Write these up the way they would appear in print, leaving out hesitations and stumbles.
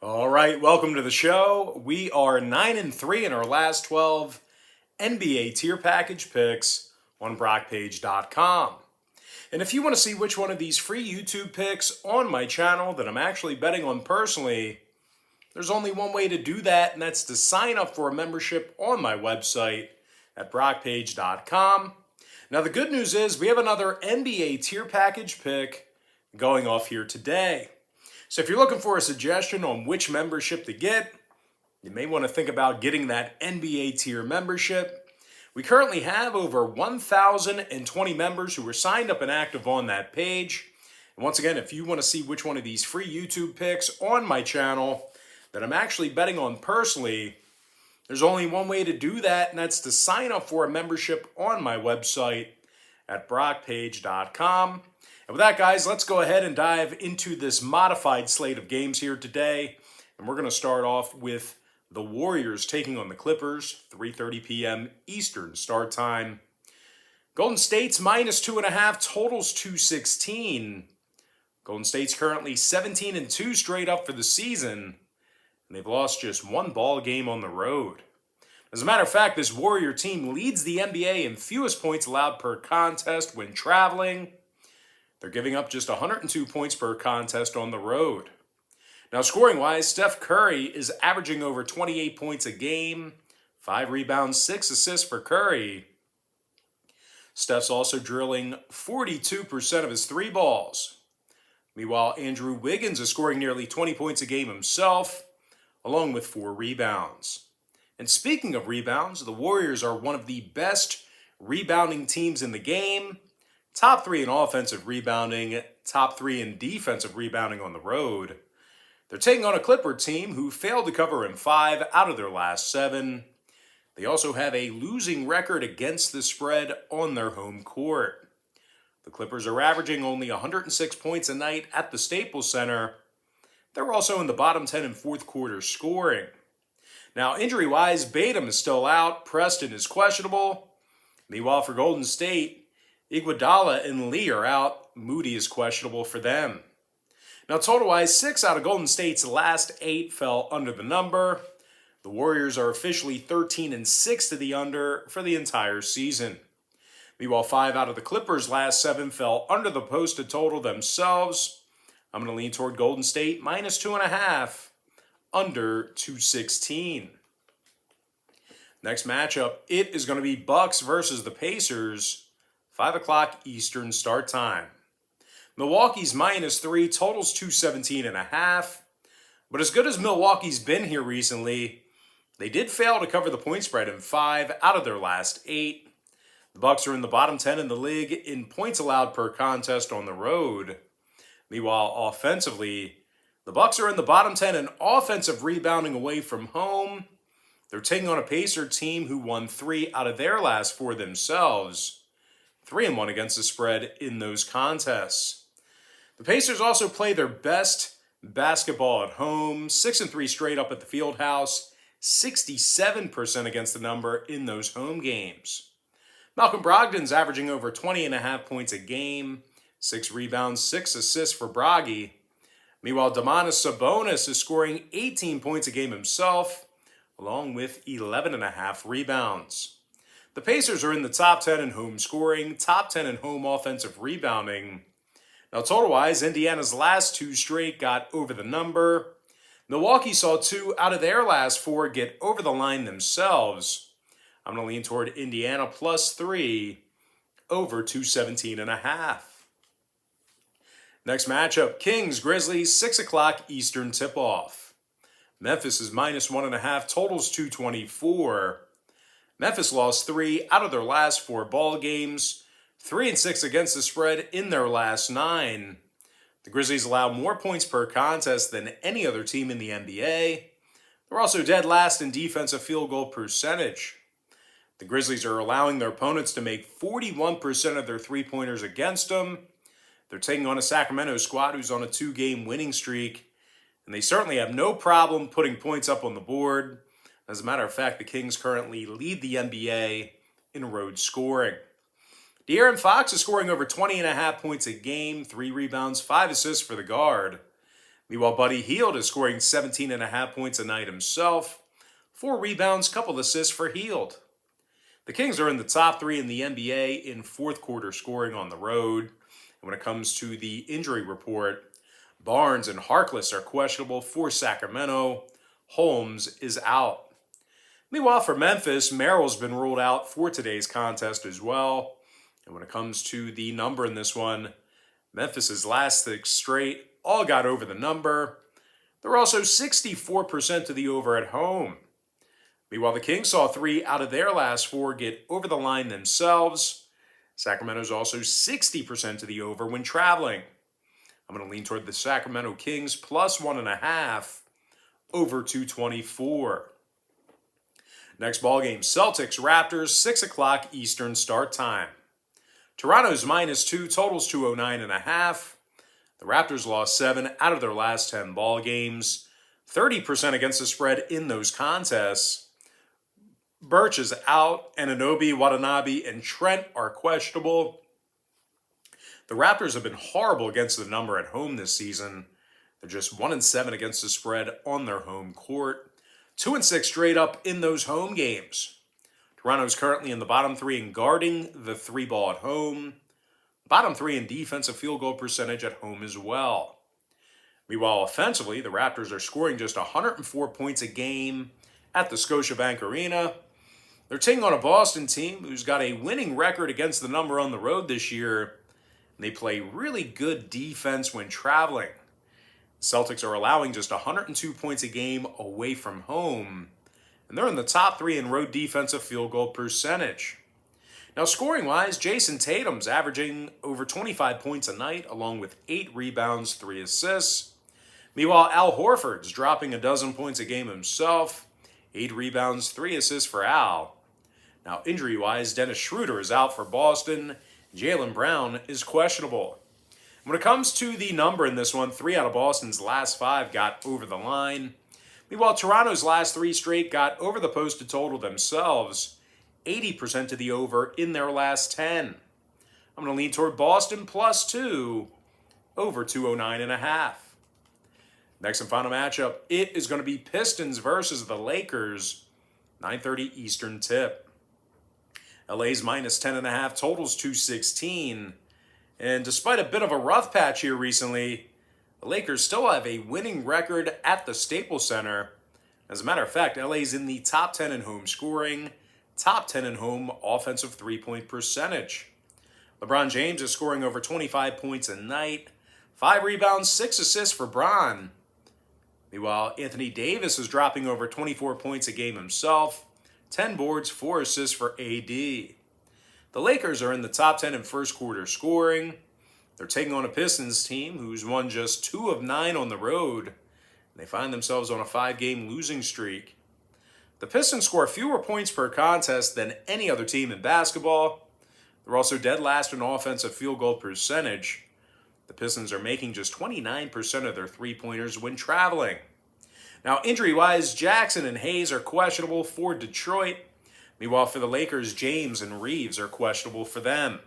All right, welcome to the show. We are 9-3 in our last 12 NBA tier package picks on BrockPage.com. And if you want to see which one of these free YouTube picks on my channel that I'm actually betting on personally, there's only one way to do that, and that's to sign up for a membership on my website at BrockPage.com. Now, the good news is we have another NBA tier package pick going off here today. So if you're looking for a suggestion on which membership to get, you may want to think about getting that NBA tier membership. We currently have over 1,020 members who are signed up and active on that page. And once again, if you want to see which one of these free YouTube picks on my channel that I'm actually betting on personally, there's only one way to do that, and that's to sign up for a membership on my website at BrockPage.com. And with that, guys, let's go ahead and dive into this modified slate of games here today. And we're going to start off with the Warriors taking on the Clippers, 3:30 p.m. Eastern start time. Golden State's -2.5, totals 216. Golden State's currently 17-2 straight up for the season, and they've lost just one ball game on the road. As a matter of fact, this Warrior team leads the NBA in fewest points allowed per contest when traveling. They're giving up just 102 points per contest on the road. Now, scoring-wise, Steph Curry is averaging over 28 points a game, 5 rebounds, 6 assists for Curry. Steph's also drilling 42% of his three balls. Meanwhile, Andrew Wiggins is scoring nearly 20 points a game himself, along with 4 rebounds. And speaking of rebounds, the Warriors are one of the best rebounding teams in the game. Top 3 in offensive rebounding, top 3 in defensive rebounding on the road. They're taking on a Clipper team who failed to cover in 5 out of their last 7. They also have a losing record against the spread on their home court. The Clippers are averaging only 106 points a night at the Staples Center. They're also in the bottom 10 in fourth quarter scoring. Now, injury-wise, Batum is still out. Preston is questionable. Meanwhile, for Golden State, Iguodala and Lee are out. Moody is questionable for them. Now, total-wise, 6 out of Golden State's last 8 fell under the number. The Warriors are officially 13-6 to the under for the entire season. Meanwhile, 5 out of the Clippers' last 7 fell under the posted total themselves. I'm going to lean toward Golden State -2.5, under 216. Next matchup, it is going to be Bucks versus the Pacers. 5 o'clock Eastern start time. Milwaukee's -3, totals 217.5. But as good as Milwaukee's been here recently, they did fail to cover the point spread in 5 out of their last 8. The Bucks are in the bottom 10 in the league in points allowed per contest on the road. Meanwhile, offensively, the Bucks are in the bottom 10 in offensive rebounding away from home. They're taking on a Pacer team who won 3 out of their last 4 themselves. 3-1 against the spread in those contests. The Pacers also play their best basketball at home, 6-3 straight up at the Fieldhouse, 67% against the number in those home games. Malcolm Brogdon's averaging over 20.5 points a game, 6 rebounds, 6 assists for Broggy. Meanwhile, Domantas Sabonis is scoring 18 points a game himself, along with 11.5 rebounds. The Pacers are in the top 10 in home scoring, top 10 in home offensive rebounding. Now, total-wise, Indiana's last 2 straight got over the number. Milwaukee saw 2 out of their last 4 get over the line themselves. I'm going to lean toward Indiana +3, over 217.5. Next matchup, Kings, Grizzlies, 6 o'clock Eastern tip-off. Memphis is -1.5, totals 224. Memphis lost 3 out of their last 4 ball games, 3-6 against the spread in their last 9. The Grizzlies allow more points per contest than any other team in the NBA. They're also dead last in defensive field goal percentage. The Grizzlies are allowing their opponents to make 41% of their three-pointers against them. They're taking on a Sacramento squad who's on a 2-game winning streak, and they certainly have no problem putting points up on the board. As a matter of fact, the Kings currently lead the NBA in road scoring. De'Aaron Fox is scoring over 20.5 points a game, 3 rebounds, 5 assists for the guard. Meanwhile, Buddy Hield is scoring 17.5 points a night himself. 4 rebounds, couple assists for Hield. The Kings are in the top 3 in the NBA in fourth quarter scoring on the road. And when it comes to the injury report, Barnes and Harkless are questionable for Sacramento. Holmes is out. Meanwhile, for Memphis, Merrill's been ruled out for today's contest as well. And when it comes to the number in this one, Memphis's last 6 straight all got over the number. They're also 64% to the over at home. Meanwhile, the Kings saw 3 out of their last 4 get over the line themselves. Sacramento's also 60% to the over when traveling. I'm going to lean toward the Sacramento Kings plus 1.5 over 224. Next ball game, Celtics Raptors, 6 o'clock Eastern start time. Toronto's -2, totals 209.5. The Raptors lost 7 out of their last 10 ball games, 30% against the spread in those contests. Birch is out, Anunoby, Watanabe, and Trent are questionable. The Raptors have been horrible against the number at home this season. They're just 1-7 against the spread on their home court. 2-6 straight up in those home games. Toronto's currently in the bottom 3 in guarding the 3 ball at home. Bottom 3 in defensive field goal percentage at home as well. Meanwhile, offensively, the Raptors are scoring just 104 points a game at the Scotiabank Arena. They're taking on a Boston team who's got a winning record against the number on the road this year. And they play really good defense when traveling. The Celtics are allowing just 102 points a game away from home. And they're in the top 3 in road defensive field goal percentage. Now, scoring-wise, Jason Tatum's averaging over 25 points a night, along with 8 rebounds, 3 assists. Meanwhile, Al Horford's dropping a dozen points a game himself, 8 rebounds, 3 assists for Al. Now, injury-wise, Dennis Schroeder is out for Boston. Jaylen Brown is questionable. When it comes to the number in this one, 3 out of Boston's last 5 got over the line. Meanwhile, Toronto's last 3 straight got over the posted total themselves, 80% to the over in their last 10. I'm going to lean toward Boston plus 2 over 209.5. Next and final matchup, it is going to be Pistons versus the Lakers, 9:30 Eastern tip. LA's -10.5, totals 216. And despite a bit of a rough patch here recently, the Lakers still have a winning record at the Staples Center. As a matter of fact, LA's in the top 10 in home scoring, top 10 in home offensive three-point percentage. LeBron James is scoring over 25 points a night, 5 rebounds, 6 assists for Bron. Meanwhile, Anthony Davis is dropping over 24 points a game himself, 10 boards, 4 assists for AD. The Lakers are in the top 10 in first quarter scoring. They're taking on a Pistons team who's won just 2 of 9 on the road. And they find themselves on a 5-game losing streak. The Pistons score fewer points per contest than any other team in basketball. They're also dead last in offensive field goal percentage. The Pistons are making just 29% of their three-pointers when traveling. Now, injury-wise, Jackson and Hayes are questionable for Detroit. Meanwhile, for the Lakers, James and Reeves are questionable for them.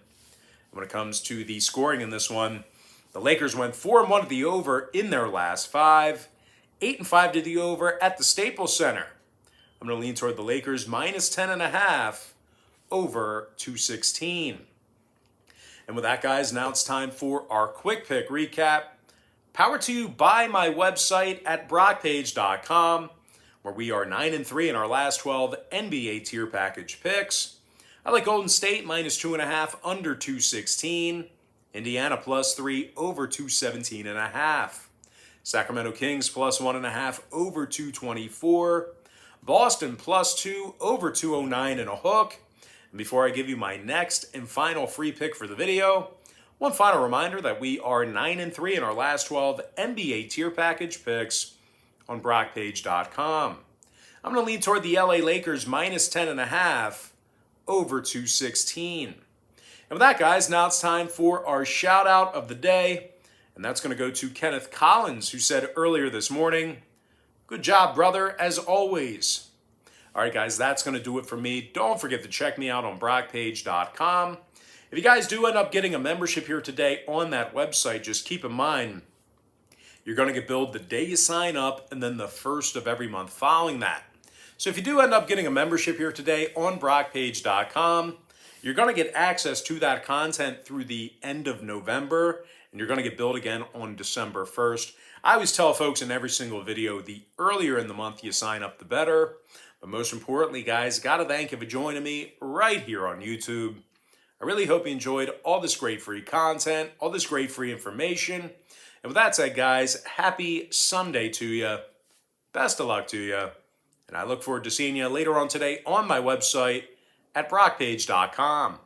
When it comes to the scoring in this one, the Lakers went 4-1 to the over in their last 5, 8-5 to the over at the Staples Center. I'm going to lean toward the Lakers -10.5 over 216. And with that, guys, now it's time for our quick pick recap. Powered to you by my website at brockpage.com, where we are 9-3 in our last 12 NBA tier package picks. I like Golden State -2.5 under 216. Indiana +3 over 217.5. Sacramento Kings +1.5 over 224. Boston +2 over 209 and a hook. And before I give you my next and final free pick for the video, one final reminder that we are 9-3 in our last 12 NBA tier package picks on brockpage.com. I'm going to lean toward the LA Lakers -10.5 over 216. And with that, guys, now it's time for our shout out of the day. And that's going to go to Kenneth Collins, who said earlier this morning, "Good job, brother, as always." All right, guys, that's going to do it for me. Don't forget to check me out on brockpage.com. If you guys do end up getting a membership here today on that website, just keep in mind, You're going to get billed the day you sign up and then the first of every month following that. So if you do end up getting a membership here today on BrockPage.com, you're going to get access to that content through the end of November, and you're going to get billed again on December 1st. I always tell folks in every single video, the earlier in the month you sign up, the better. But most importantly, guys, got to thank you for joining me right here on YouTube. I really hope you enjoyed all this great free content, all this great free information. And with that said, guys, happy Sunday to you. Best of luck to you. And I look forward to seeing you later on today on my website at BrockPage.com.